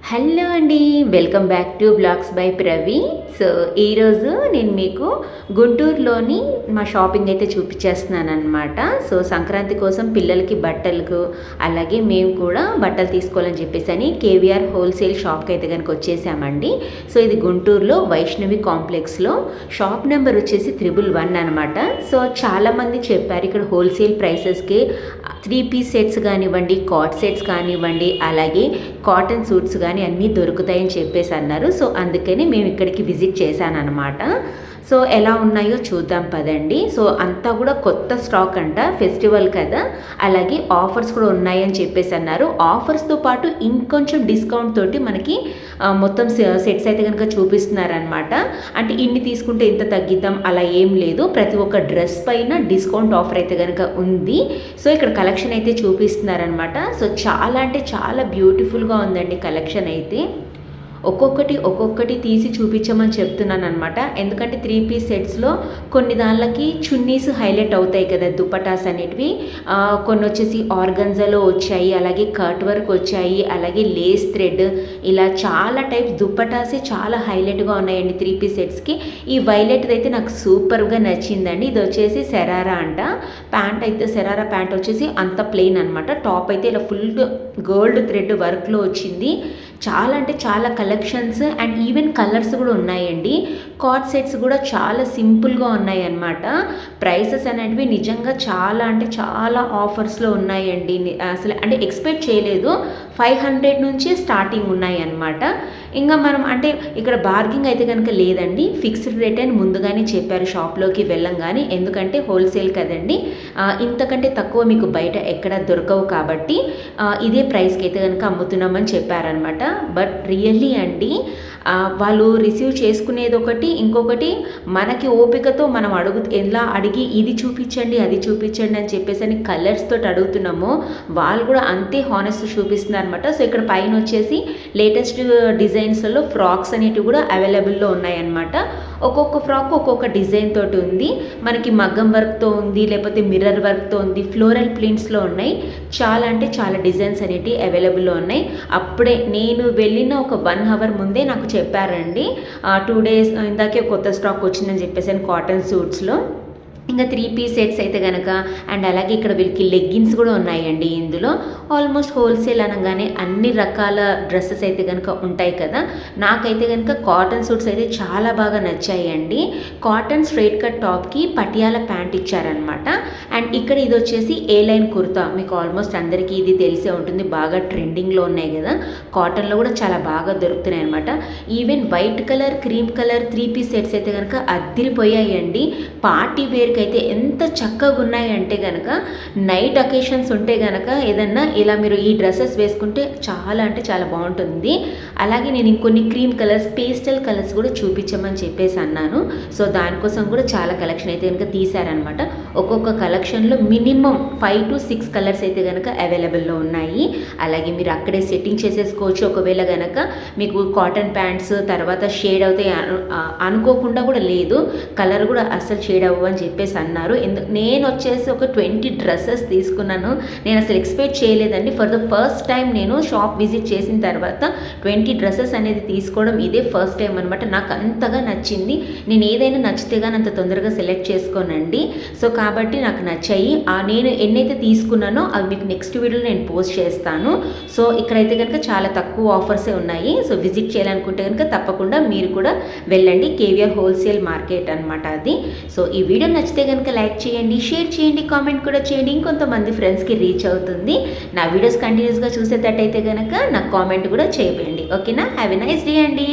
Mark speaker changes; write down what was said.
Speaker 1: Hello అండి, welcome back to blogs by Pravi. So ఈరోజు నేను మీకు గుంటూరులోని మా షాపింగ్ అయితే చూపించేస్తున్నాను అనమాట. సో సంక్రాంతి కోసం పిల్లలకి బట్టలకు, అలాగే మేము కూడా బట్టలు తీసుకోవాలని చెప్పేసి అని కేవీఆర్ హోల్సేల్ షాప్కి అయితే కనుక వచ్చేసామండి. సో ఇది గుంటూరులో వైష్ణవి కాంప్లెక్స్లో షాప్ నెంబర్ వచ్చేసి 111 అనమాట. సో చాలామంది చెప్పారు ఇక్కడ హోల్సేల్ ప్రైసెస్కి 3 పీస్ సెట్స్ కానివ్వండి, కాట్ సెట్స్ కానివ్వండి, అలాగే కాటన్ సూట్స్ కానీ అన్నీ దొరుకుతాయని చెప్పేసి అన్నారు. సో అందుకని మేము ఇక్కడికి విజిట్ చేశాను అనమాట. సో ఎలా ఉన్నాయో చూద్దాం పదండి. సో అంతా కూడా కొత్త స్టాక్ అంట, ఫెస్టివల్ కదా, అలాగే ఆఫర్స్ కూడా ఉన్నాయని చెప్పేసి అన్నారు. ఆఫర్స్తో పాటు ఇంకొంచెం డిస్కౌంట్ తోటి మనకి మొత్తం సెట్స్ అయితే కనుక చూపిస్తున్నారనమాట. అంటే ఇన్ని తీసుకుంటే ఇంత తగ్గిద్దాం అలా ఏం లేదు, ప్రతి ఒక్క డ్రెస్ పైన డిస్కౌంట్ ఆఫర్ అయితే కనుక ఉంది. సో ఇక్కడ కలెక్షన్ అయితే చూపిస్తున్నారనమాట. సో చాలా అంటే చాలా బ్యూటిఫుల్గా ఉందండి కలెక్షన్ అయితే. ఒక్కొక్కటి తీసి చూపించమని చెప్తున్నాను అనమాట. ఎందుకంటే 3 పీస్ సెట్స్లో కొన్ని దానిలకి చున్నీస్ హైలైట్ అవుతాయి కదా, దుపటాస్ అనేటివి. కొన్ని వచ్చేసి ఆర్గన్జాలో వచ్చాయి, అలాగే కట్ వర్క్ వచ్చాయి, అలాగే లేస్ థ్రెడ్, ఇలా చాలా టైప్స్ దుపటాసే చాలా హైలైట్గా ఉన్నాయండి 3 పీస్ సెట్స్కి. ఈ వైలెట్ అయితే నాకు సూపర్గా నచ్చిందండి. ఇది వచ్చేసి శరారా అంట. ప్యాంట్ అయితే శరారా ప్యాంట్ వచ్చేసి అంత ప్లెయిన్ అనమాట. టాప్ అయితే ఇలా ఫుల్ గోల్డ్ థ్రెడ్ వర్క్లో వచ్చింది. చాలా అంటే చాలా కలెక్షన్స్ అండ్ ఈవెన్ కలర్స్ కూడా ఉన్నాయండి. కాట్ సెట్స్ కూడా చాలా సింపుల్గా ఉన్నాయి అన్నమాట. ప్రైసెస్ అనేటివి నిజంగా చాలా అంటే చాలా ఆఫర్స్లో ఉన్నాయండి. అసలు అంటే ఎక్స్పెక్ట్ చేయలేదు. 500 నుంచి స్టార్టింగ్ ఉన్నాయి అన్నమాట. ఇంకా మనం అంటే ఇక్కడ బార్గింగ్ అయితే కనుక లేదండి, ఫిక్స్డ్ రేట్ అని ముందుగానే చెప్పారు షాప్లోకి వెళ్ళంగానే. ఎందుకంటే హోల్సేల్ కదండి, ఇంతకంటే తక్కువ మీకు బయట ఎక్కడ దొరకవు కాబట్టి ఇదే ప్రైస్కి అయితే కనుక అమ్ముతున్నామని చెప్పారనమాట. బట్ రియల్లీ అండి, వాళ్ళు రిసీవ్ చేసుకునేది ఒకటి, ఇంకొకటి మనకి ఓపికతో మనం ఎలా అడిగి ఇది చూపించండి అది చూపించండి అని చెప్పేసి అని కలర్స్ తోటి అడుగుతున్నామో వాళ్ళు కూడా అంతే హానెస్ట్ చూపిస్తున్నారు అనమాట. సో ఇక్కడ పైన వచ్చేసి లేటెస్ట్ డిజైన్స్లో ఫ్రాక్స్ అనేటివి కూడా అవైలబుల్లో ఉన్నాయన్నమాట. ఒక్కొక్క ఫ్రాక్ ఒక్కొక్క డిజైన్ తోటి ఉంది. మనకి మగ్గం వర్క్తో ఉంది, లేకపోతే మిర్రర్ వర్క్తో ఉంది, ఫ్లోరల్ ప్రింట్స్లో ఉన్నాయి. చాలా అంటే చాలా డిజైన్స్ అనేటివి అవైలబుల్లో ఉన్నాయి. అప్పుడే నేను వెళ్ళిన ఒక 1 అవర్ ముందే నాకు చెప్పారండి, 2 డేస్ ఇందాకే కొత్త స్టాక్ వచ్చిందని చెప్పేసి కాటన్ సూట్స్లో. ఇంకా 3 పీస్ సెట్స్ అయితే కనుక అండ్ అలాగే ఇక్కడ వీళ్ళకి లెగ్గిన్స్ కూడా ఉన్నాయండి. ఇందులో ఆల్మోస్ట్ హోల్సేల్ అనగానే అన్ని రకాల డ్రెస్సెస్ అయితే కనుక ఉంటాయి కదా. నాకైతే కనుక కాటన్ సూట్స్ అయితే చాలా బాగా నచ్చాయండి. కాటన్ స్ట్రైట్ కట్ టాప్కి పటియాల ప్యాంట్ ఇచ్చారనమాట. అండ్ ఇక్కడ ఇది వచ్చేసి ఏ లైన్ కుర్తా, మీకు ఆల్మోస్ట్ అందరికీ ఇది తెలిసే ఉంటుంది, బాగా ట్రెండింగ్లో ఉన్నాయి కదా. కాటన్లో కూడా చాలా బాగా దొరుకుతున్నాయి అనమాట. Even white colour, cream colour 3 piece sets అయితే కనుక అద్దిరిపోయాయండి. పార్టీ వేర్ అయితే ఎంత చక్కగా ఉన్నాయంటే కనుక నైట్ అకేషన్స్ ఉంటే కనుక ఏదన్నా ఇలా మీరు ఈ డ్రెస్సెస్ వేసుకుంటే చాలా అంటే చాలా బాగుంటుంది. అలాగే నేను ఇంకొన్ని క్రీమ్ కలర్స్, పేస్టల్ కలర్స్ కూడా చూపించమని చెప్పేసి అన్నాను. సో దానికోసం కూడా చాలా కలెక్షన్ అయితే కనుక తీశారనమాట. ఒక్కొక్క కలెక్షన్లో మినిమం 5 to 6 కలర్స్ అయితే కనుక అవైలబుల్లో ఉన్నాయి. అలాగే మీరు అక్కడే సెట్టింగ్ చేసేసుకోవచ్చు. ఒకవేళ కనుక మీకు కాటన్ ప్యాంట్స్ తర్వాత షేడ్ అవుతాయి అనుకోకుండా కూడా లేదు, కలర్ కూడా అస్సలు షేడ్ అవ్వవు అని చెప్పేసి అన్నారు. నేను వచ్చేసి ఒక 20 డ్రెస్సెస్ తీసుకున్నాను. నేను అసలు ఎక్స్పెక్ట్ చేయలేదండి. ఫర్ ద ఫస్ట్ టైం నేను షాప్ విజిట్ చేసిన తర్వాత 20 డ్రెస్సెస్ అనేది తీసుకోవడం ఇదే ఫస్ట్ టైం అనమాట. నాకు అంతగా నచ్చింది. నేను ఏదైనా నచ్చితే కానీ అంత తొందరగా సెలెక్ట్ చేసుకోనండి. సో కాబట్టి నాకు నచ్చాయి. నేను ఎన్నైతే తీసుకున్నానో అవి మీకు నెక్స్ట్ వీడియోలో నేను పోస్ట్ చేస్తాను. సో ఇక్కడైతే కనుక చాలా తక్కువ ఆఫర్సే ఉన్నాయి. సో విజిట్ చేయాలనుకుంటే కనుక తప్పకుండా మీరు కూడా వెళ్ళండి. కేవీఆర్ హోల్సేల్ మార్కెట్ అనమాట అది. సో ఈ వీడియో నచ్చితే కనుక లైక్ చేయండి, షేర్ చేయండి, కామెంట్ కూడా చేయండి. ఇంకొంతమంది ఫ్రెండ్స్కి రీచ్ అవుతుంది. నా వీడియోస్ కంటిన్యూస్గా చూసేటట్టయితే కనుక నాకు కామెంట్ కూడా చేయండి. ఓకేనా? హ్యావ్ ఎ నైస్ డే అండి.